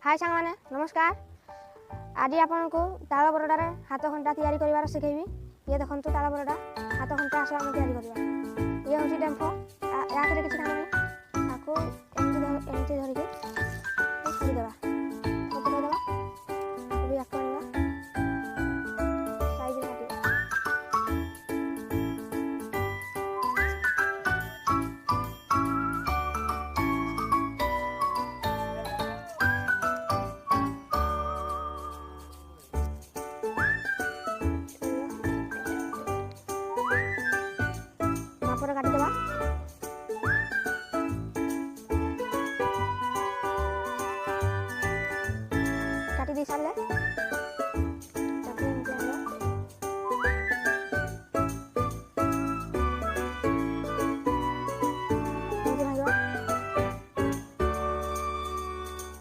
हाय सांग माने नमस्कार। आज आपण को ताल बरडार हाथ घंटा तैयारी करिवार सिखेबी। ये देखंतु ताल बरडा हाथ घंटा आसे हम तैयारी करिवा। ये होची डेम्फो या करे किछ काम नै ताको एमती धरि के छोड़ी देबा छोड़ी देबा अभी याक करबा साइज रे काटिबा। मापर काटी देबा काटी दे साले